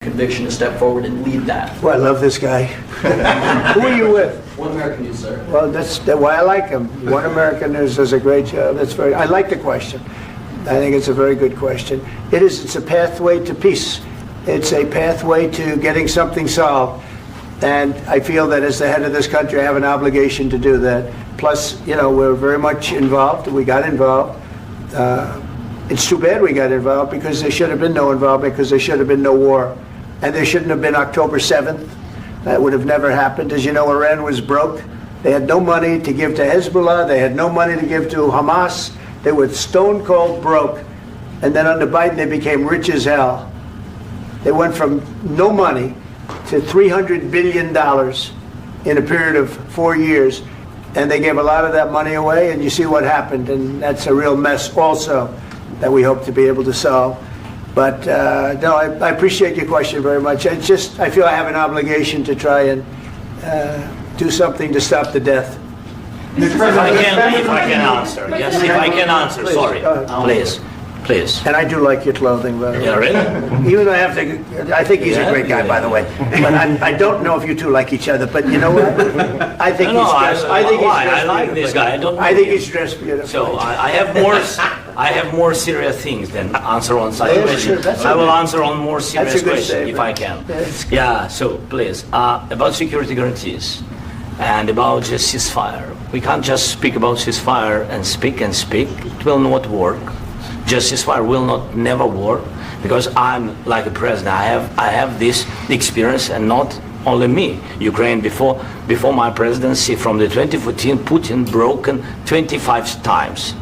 conviction to step forward and lead that? Well, I love this guy. Who are you with? One American News, sir. Well, that's why I like him. One American News does a great job. I like the question. I think it's a very good question. It's a pathway to peace. It's a pathway to getting something solved. And I feel that as the head of this country, I have an obligation to do that. Plus, we're very much involved. We got involved. It's too bad we got involved because there should have been no involvement, because there should have been no war. And there shouldn't have been October 7th. That would have never happened. As you know, Iran was broke. They had no money to give to Hezbollah. They had no money to give to Hamas. They were stone cold broke. And then under Biden, they became rich as hell. They went from no money to $300 billion in a period of 4 years. And they gave a lot of that money away, and you see what happened. And that's a real mess also that we hope to be able to solve. But no, I appreciate your question very much. I feel I have an obligation to try and do something to stop the death. If I can answer. Yes, if I can answer. Please, sorry. Please. And I do like your clothing, by the way. Yeah, really? Even though I think he's a great guy, by the way. But I don't know if you two like each other. But you know what? I think he's dressed. I like this guy. I think he's dressed beautifully. So I have more serious things than answer on such Yeah, questions. sure, I will answer on more serious questions statement. if I can. Yeah, So please, about security guarantees and about just ceasefire. We can't just speak about ceasefire and speak and speak. It will not work. Just ceasefire will never work, because I'm like a president. I have this experience, and not only me. Ukraine before my presidency, from the 2014, Putin broken 25 times.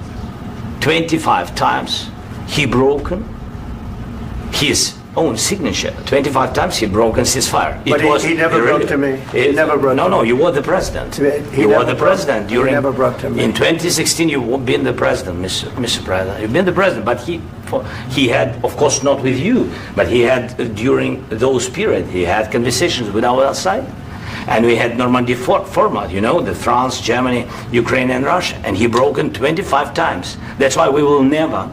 25 times he broken his own signature. 25 times he broken ceasefire. But he never broke to me. He never broke to me. No, you were the president. You were the president during. He never broke to me. In 2016, you've been the president, Mr. President. You've been the president, but he had, of course, not with you, but he had during those periods. He had conversations with our side, and we had Normandy format. The France, Germany, Ukraine, and Russia, and he broken 25 times. That's why we will never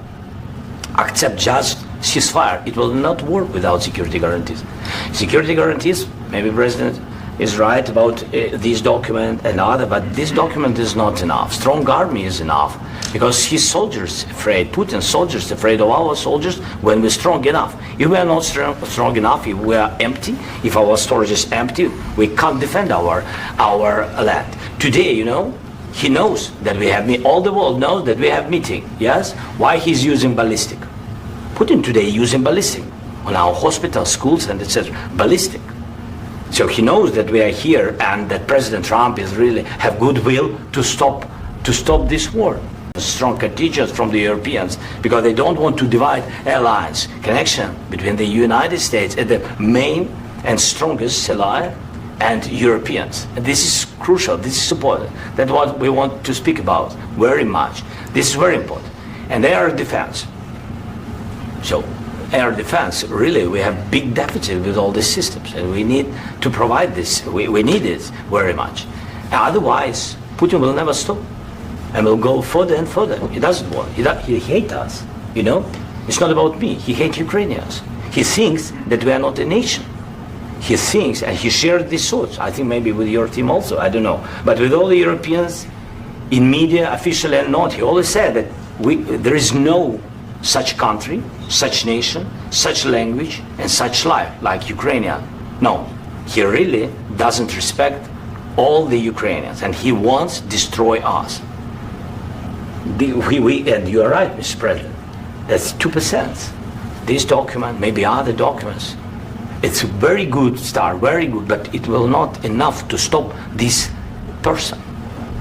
accept just ceasefire. It will not work without security guarantees. Security guarantees, maybe President is right about this document and other, but this document is not enough. Strong army is enough, because his soldiers afraid, Putin's soldiers afraid of our soldiers when we're strong enough. If we are not strong enough, if we are empty, if our storage is empty, we can't defend our land. Today, he knows that we have all the world knows that we have meeting. Yes? Why he's using ballistic? Putin today using ballistic on our hospitals, schools, and etc. Ballistic. So he knows that we are here, and that President Trump is really have goodwill to stop this war. Strong contingents from the Europeans, because they don't want to divide alliance connection between the United States and the main and strongest ally and Europeans. And this is crucial. This is important. That's what we want to speak about very much. This is very important. And air defense. So air defense, really, we have big deficit with all these systems, and we need to provide this. We need it very much. Otherwise, Putin will never stop, and will go further and further. He doesn't want. He hates us. It's not about me. He hates Ukrainians. He thinks that we are not a nation. He thinks, and he shared these thoughts. I think maybe with your team also. I don't know, but with all the Europeans, in media, officially and not, he always said that there is no such country, such nation, such language, and such life like Ukrainian. No, he really doesn't respect all the Ukrainians, and he wants to destroy us. And you are right, Mr. President. That's 2%. This document, maybe other documents, it's a very good start, very good, but it will not enough to stop this person.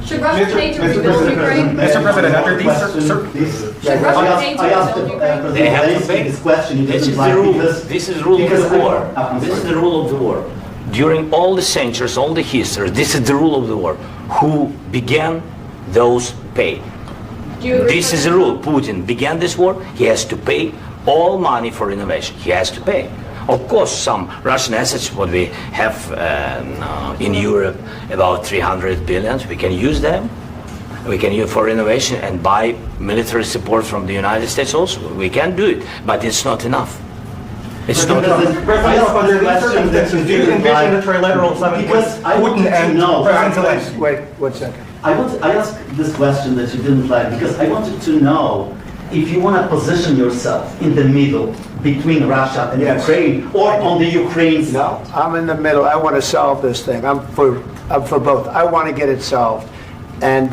Should Russia pay to rebuild Ukraine? Mr. President, after these... Should Russia pay to rebuild Ukraine? They have to pay. This question. This is the rule. This is the rule of the war. This is the rule of the war. During all the centuries, all the history, this is the rule of the war. Who began, those pay. This is the rule. Putin began this war. He has to pay all money for innovation. He has to pay. Of course, some Russian assets, what we have in Europe, about 300 billion, we can use them. We can use for innovation and buy military support from the United States also. We can do it, but it's not enough. It's not. President, under these circumstances, do you envision a trilateral summit with Because I wanted Putin to and know. President Zelensky? Wait, 1 second. I asked this question that you didn't like because I wanted to know if you want to position yourself in the middle between Russia and Yes. Ukraine or on the Ukraine's. No, I'm in the middle. I want to solve this thing. I'm for both. I want to get it solved. And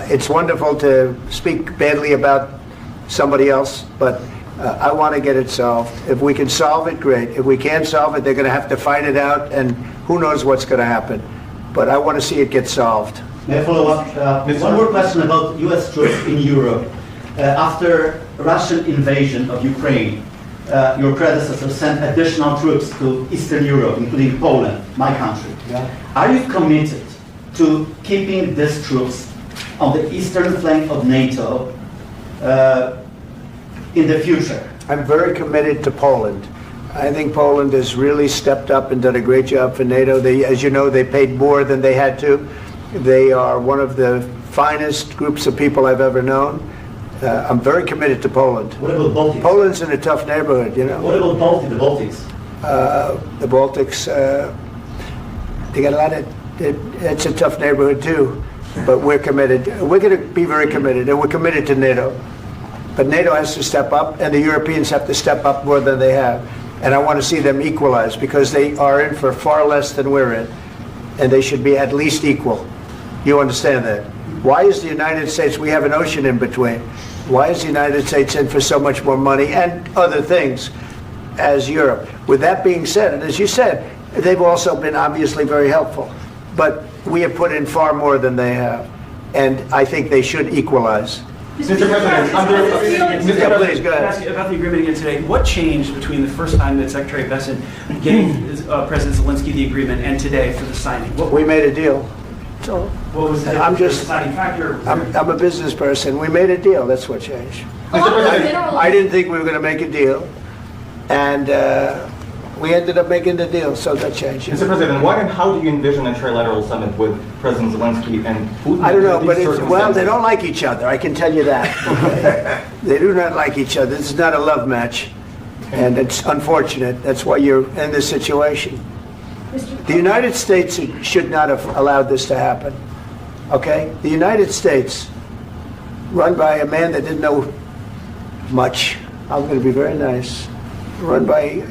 it's wonderful to speak badly about somebody else, but I want to get it solved. If we can solve it, great. If we can't solve it, they're going to have to fight it out, and who knows what's going to happen. But I want to see it get solved. May I follow up? One more question about U.S. troops in Europe. After Russian invasion of Ukraine, your predecessor sent additional troops to Eastern Europe, including Poland, my country. Yeah. Are you committed to keeping these troops on the eastern flank of NATO in the future? I'm very committed to Poland. I think Poland has really stepped up and done a great job for NATO. They, as you know, they paid more than they had to. They are one of the finest groups of people I've ever known. I'm very committed to Poland. What about Baltics? Poland's in a tough neighborhood, you know. What about the Baltics? The Baltics, they got a lot of, it's a tough neighborhood too, but we're committed. We're going to be very committed, and we're committed to NATO. But NATO has to step up, and the Europeans have to step up more than they have. And I want to see them equalize, because they are in for far less than we're in, and they should be at least equal. You understand that? Why is the United States, we have an ocean in between, why is the United States in for so much more money and other things as Europe? With that being said, and as you said, they've also been obviously very helpful, but we have put in far more than they have, and I think they should equalize. Mr. President, Yeah, please, go Can I ahead. ask you about the agreement again today? What changed between the first time that Secretary Bessent gave President Zelensky the agreement and today for the signing? What We made a deal. So what was the I'm just- deciding factor? I'm a business person. We made a deal. That's what changed. Along with President, mineral- I didn't think we were going to make a deal, and we ended up making the deal, so that changed. Mr. President, what and how do you envision a trilateral summit with President Zelensky and Putin? I don't know, under but these it's, well, they circumstances? don't like each other. I can tell you that. Okay? They do not like each other. This is not a love match, and it's unfortunate. That's why you're in this situation. The United States should not have allowed this to happen. Okay? The United States, run by a man that didn't know much, I'm going to be very nice, run by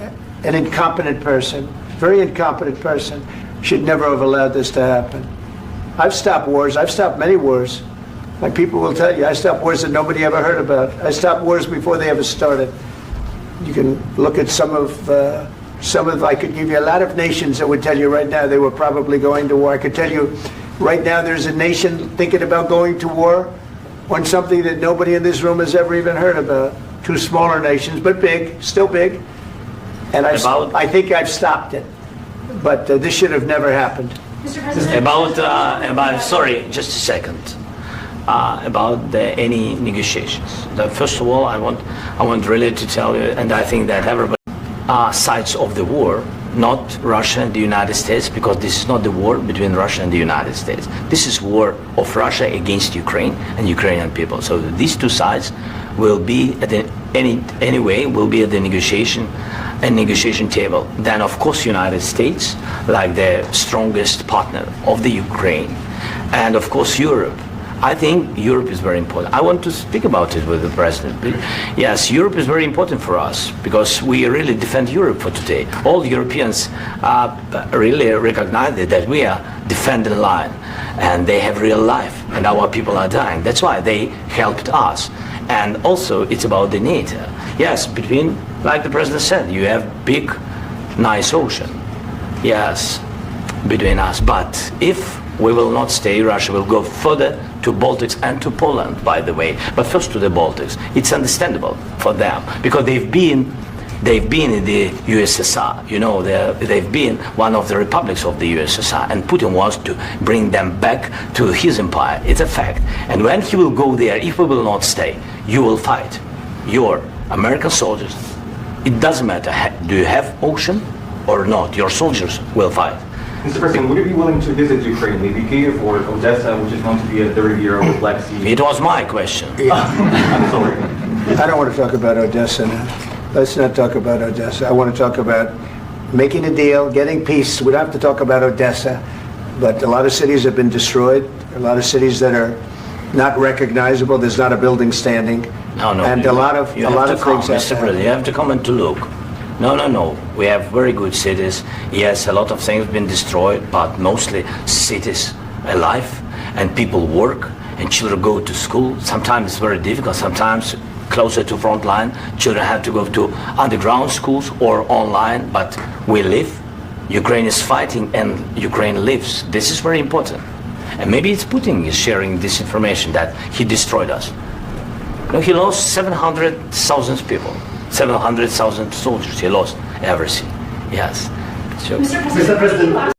an incompetent person, very incompetent person, should never have allowed this to happen. I've stopped wars. I've stopped many wars. Like people will tell you, I stopped wars that nobody ever heard about. I stopped wars before they ever started. You can look at some of, I could give you a lot of nations that would tell you right now they were probably going to war. I could tell you right now there's a nation thinking about going to war on something that nobody in this room has ever even heard about. Two smaller nations, but big, still big. And I think I've stopped it. But this should have never happened. Mr. President. About sorry, just a second. About any negotiations. First of all, I want really to tell you, and I think that everybody sides of the war, not Russia and the United States, because this is not the war between Russia and the United States. This is war of Russia against Ukraine and Ukrainian people. So these two sides will be at anyway will be at the negotiation table. Then of course United States, like the strongest partner of the Ukraine, and of course Europe. I think Europe is very important. I want to speak about it with the president. Yes, Europe is very important for us because we really defend Europe for today. All Europeans really recognize that we are defending the line, and they have real life, and our people are dying. That's why they helped us. And also, it's about the NATO. Yes, between, like the president said, you have big, nice ocean. Yes, between us. But if we will not stay, Russia will go further to Baltics and to Poland, by the way. But first to the Baltics. It's understandable for them because they've been in the USSR. You know, they've been one of the republics of the USSR, and Putin wants to bring them back to his empire. It's a fact. And when he will go there, if we will not stay, you will fight. Your American soldiers. It doesn't matter. Do you have ocean or not? Your soldiers will fight. Mr. President, would you be willing to visit Ukraine, maybe Kyiv or Odessa, which is known to be a dirty area of the Black Sea? It was my question. I'm sorry. I don't want to talk about Odessa now. Let's not talk about Odessa. I want to talk about making a deal, getting peace. We don't have to talk about Odessa, but a lot of cities have been destroyed. A lot of cities that are not recognizable. There's not a building standing. No, no. And a lot of you have to come, things have Mr. to happen. President. You have to come and to look. No. We have very good cities. Yes, a lot of things have been destroyed, but mostly cities alive, and people work, and children go to school. Sometimes it's very difficult. Sometimes closer to front line, children have to go to underground schools or online, but we live. Ukraine is fighting, and Ukraine lives. This is very important. And maybe it's Putin is sharing this information that he destroyed us. No, he lost 700,000 people, 700,000 soldiers. He lost everything. Yes. So, Mr. Mr. President,